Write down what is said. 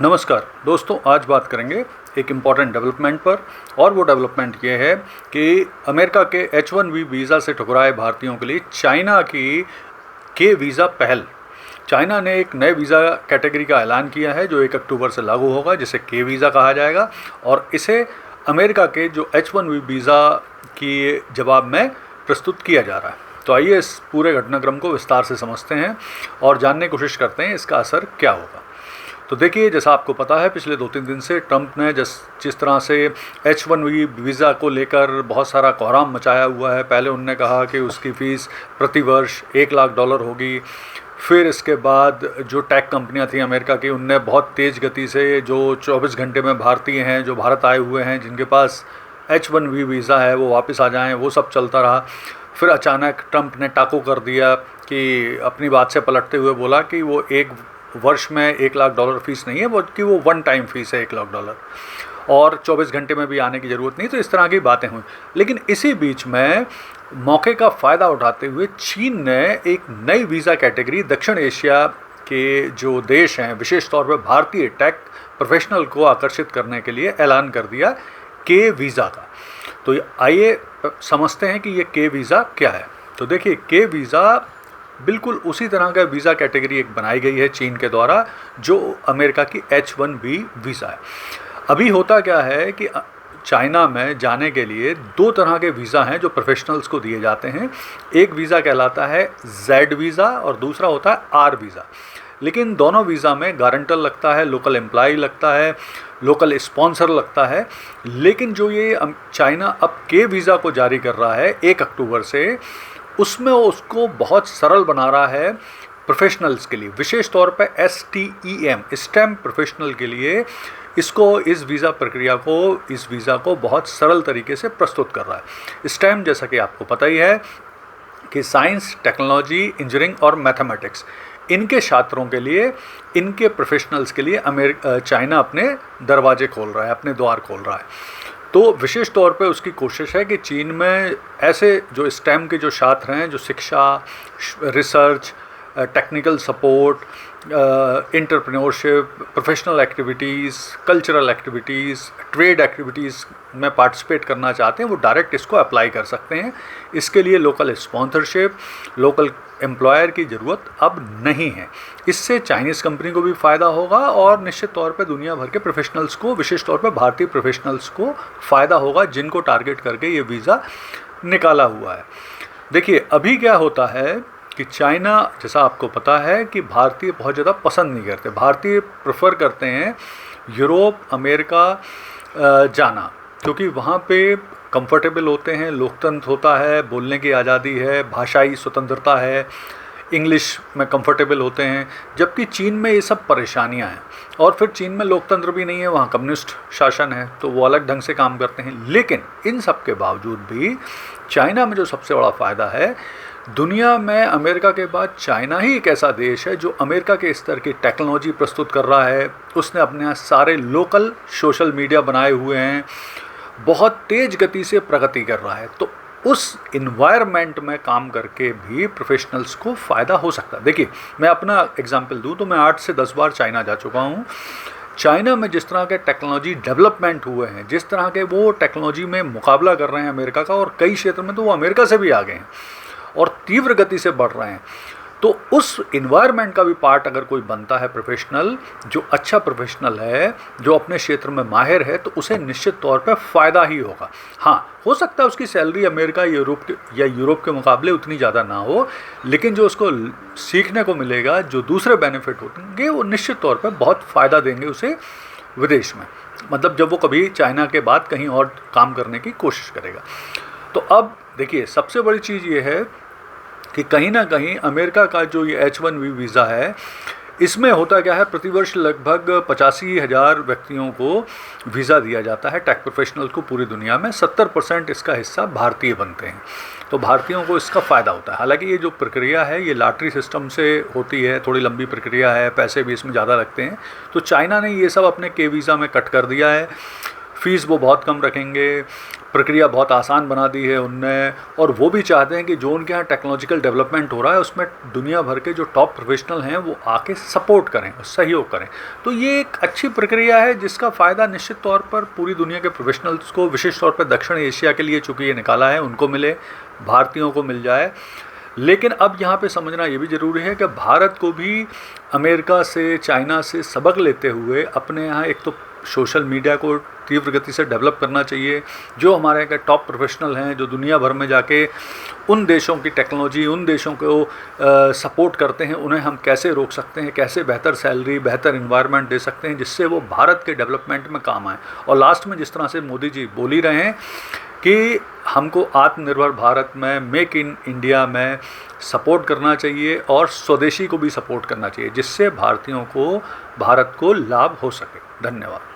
नमस्कार दोस्तों, आज बात करेंगे एक इम्पॉर्टेंट डेवलपमेंट पर। और वो डेवलपमेंट ये है कि अमेरिका के H1B वीज़ा से ठुकराए भारतीयों के लिए चाइना की के वीज़ा पहल। चाइना ने एक नए वीज़ा कैटेगरी का ऐलान किया है जो 1 अक्टूबर से लागू होगा, जिसे के वीज़ा कहा जाएगा। और इसे अमेरिका के जो H1B वीज़ा की जवाब में प्रस्तुत किया जा रहा है। तो आइए इस पूरे घटनाक्रम को विस्तार से समझते हैं और जानने की कोशिश करते हैं इसका असर क्या होगा। तो देखिए, जैसा आपको पता है, पिछले 2-3 दिन से ट्रंप ने जिस तरह से H1B वीज़ा को लेकर बहुत सारा कोहराम मचाया हुआ है। पहले उन्होंने कहा कि उसकी फ़ीस प्रति वर्ष $1 लाख होगी। फिर इसके बाद जो टेक कंपनियां थी अमेरिका की, उनने बहुत तेज़ गति से जो 24 घंटे में भारतीय हैं जो भारत आए हुए हैं, जिनके पास H1B वीज़ा है, वो वापस आ जाएं, वो सब चलता रहा। फिर अचानक ट्रंप ने टाको कर दिया कि अपनी बात से पलटते हुए बोला कि वो एक वर्ष में $1 लाख फ़ीस नहीं है, बल्कि वो वन टाइम फ़ीस है $1 लाख, और 24 घंटे में भी आने की ज़रूरत नहीं। तो इस तरह की बातें हुई। लेकिन इसी बीच में मौके का फ़ायदा उठाते हुए चीन ने एक नई वीज़ा कैटेगरी दक्षिण एशिया के जो देश हैं, विशेष तौर पर भारतीय टेक प्रोफेशनल को आकर्षित करने के लिए ऐलान कर दिया के वीज़ा का। तो आइए समझते हैं कि ये के वीज़ा क्या है। तो देखिए, के वीज़ा बिल्कुल उसी तरह का वीज़ा कैटेगरी एक बनाई गई है चीन के द्वारा, जो अमेरिका की H1B वीज़ा है। अभी होता क्या है कि चाइना में जाने के लिए 2 तरह के वीज़ा हैं जो प्रोफेशनल्स को दिए जाते हैं। एक वीज़ा कहलाता है Z वीज़ा और दूसरा होता है R वीज़ा। लेकिन दोनों वीज़ा में गारंटर लगता है, लोकल एम्प्लॉय लगता है, लोकल स्पॉन्सर लगता है। लेकिन जो ये चाइना अब के वीज़ा को जारी कर रहा है 1 अक्टूबर से, उसमें उसको बहुत सरल बना रहा है प्रोफेशनल्स के लिए, विशेष तौर पर STEM स्टेम प्रोफेशनल के लिए। इसको इस वीज़ा को बहुत सरल तरीके से प्रस्तुत कर रहा है। स्टेम जैसा कि आपको पता ही है कि साइंस, टेक्नोलॉजी, इंजीनियरिंग और मैथमेटिक्स, इनके छात्रों के लिए, इनके प्रोफेशनल्स के लिए चाइना अपने दरवाजे खोल रहा है, अपने द्वार खोल रहा है। तो विशेष तौर पे उसकी कोशिश है कि चीन में ऐसे जो स्टेम के जो छात्र हैं, जो शिक्षा, research, technical support, entrepreneurship, professional activities, cultural activities, trade activities में पार्टिसिपेट करना चाहते हैं, वो डायरेक्ट इसको अप्लाई कर सकते हैं। इसके लिए लोकल स्पॉन्सरशिप, लोकल एम्प्लॉयर की ज़रूरत अब नहीं है। इससे चाइनीज़ कंपनी को भी फ़ायदा होगा और निश्चित तौर पे दुनिया भर के प्रोफेशनल्स को, विशेष तौर पे भारतीय प्रोफेशनल्स को फ़ायदा होगा, जिनको टारगेट करके ये वीज़ा निकाला हुआ है। देखिए, अभी क्या होता है कि चाइना, जैसा आपको पता है कि भारतीय बहुत ज़्यादा पसंद नहीं करते। भारतीय प्रेफर करते हैं यूरोप, अमेरिका जाना, क्योंकि वहाँ पे कंफर्टेबल होते हैं, लोकतंत्र होता है, बोलने की आज़ादी है, भाषाई स्वतंत्रता है, इंग्लिश में कंफर्टेबल होते हैं। जबकि चीन में ये सब परेशानियां हैं, और फिर चीन में लोकतंत्र भी नहीं है, वहाँ कम्युनिस्ट शासन है, तो वो अलग ढंग से काम करते हैं। लेकिन इन सब के बावजूद भी चाइना में जो सबसे बड़ा फ़ायदा है, दुनिया में अमेरिका के बाद चाइना ही एक ऐसा देश है जो अमेरिका के स्तर की टेक्नोलॉजी प्रस्तुत कर रहा है। उसने अपने यहाँ सारे लोकल सोशल मीडिया बनाए हुए हैं, बहुत तेज़ गति से प्रगति कर रहा है। तो उस इन्वायरमेंट में काम करके भी प्रोफेशनल्स को फ़ायदा हो सकता है। देखिए, मैं अपना एग्जांपल दूं तो मैं 8 से 10 बार चाइना जा चुका हूं। चाइना में जिस तरह के टेक्नोलॉजी डेवलपमेंट हुए हैं, जिस तरह के वो टेक्नोलॉजी में मुकाबला कर रहे हैं अमेरिका का, और कई क्षेत्र में तो वो अमेरिका से भी आगे हैं और तीव्र गति से बढ़ रहे हैं। तो उस इन्वायरमेंट का भी पार्ट अगर कोई बनता है प्रोफेशनल, जो अच्छा प्रोफेशनल है, जो अपने क्षेत्र में माहिर है, तो उसे निश्चित तौर पे फ़ायदा ही होगा। हाँ, हो सकता है उसकी सैलरी अमेरिका, यूरोप के मुकाबले उतनी ज़्यादा ना हो, लेकिन जो उसको सीखने को मिलेगा, जो दूसरे बेनिफिट होंगे, वो निश्चित तौर पर बहुत फ़ायदा देंगे उसे विदेश में। मतलब जब वो कभी चाइना के बाद कहीं और काम करने की कोशिश करेगा। तो अब देखिए, सबसे बड़ी चीज़ ये है कि कहीं ना कहीं अमेरिका का जो ये H1B वीज़ा है, इसमें होता क्या है, प्रतिवर्ष लगभग 85,000 व्यक्तियों को वीज़ा दिया जाता है, टेक प्रोफेशनल को पूरी दुनिया में। 70% इसका हिस्सा भारतीय बनते हैं, तो भारतीयों को इसका फ़ायदा होता है। हालांकि ये जो प्रक्रिया है, ये लॉटरी सिस्टम से होती है, थोड़ी लंबी प्रक्रिया है, पैसे भी इसमें ज़्यादा लगते हैं। तो चाइना ने ये सब अपने के वीज़ा में कट कर दिया है। फ़ीस वो बहुत कम रखेंगे, प्रक्रिया बहुत आसान बना दी है उनने, और वो भी चाहते हैं कि जो उनके यहाँ टेक्नोलॉजिकल डेवलपमेंट हो रहा है उसमें दुनिया भर के जो टॉप प्रोफेशनल हैं वो आके सपोर्ट करें और सहयोग करें। तो ये एक अच्छी प्रक्रिया है जिसका फ़ायदा निश्चित तौर पर पूरी दुनिया के प्रोफेशनल्स को, विशेष तौर पर दक्षिण एशिया के लिए चूँकि ये निकाला है, उनको मिले, भारतीयों को मिल जाए। लेकिन अब यहाँ पे समझना ये भी ज़रूरी है कि भारत को भी अमेरिका से, चाइना से सबक लेते हुए अपने यहाँ एक तो सोशल मीडिया को तीव्र गति से डेवलप करना चाहिए। जो हमारे यहाँ के टॉप प्रोफेशनल हैं, जो दुनिया भर में जाके उन देशों की टेक्नोलॉजी, उन देशों को सपोर्ट करते हैं, उन्हें हम कैसे रोक सकते हैं, कैसे बेहतर सैलरी, बेहतर इन्वायरमेंट दे सकते हैं जिससे वो भारत के डेवलपमेंट में काम आए। और लास्ट में जिस तरह से मोदी जी बोल ही रहे हैं कि हमको आत्मनिर्भर भारत में, मेक इन इंडिया में सपोर्ट करना चाहिए और स्वदेशी को भी सपोर्ट करना चाहिए जिससे भारतीयों को, भारत को लाभ हो सके। धन्यवाद।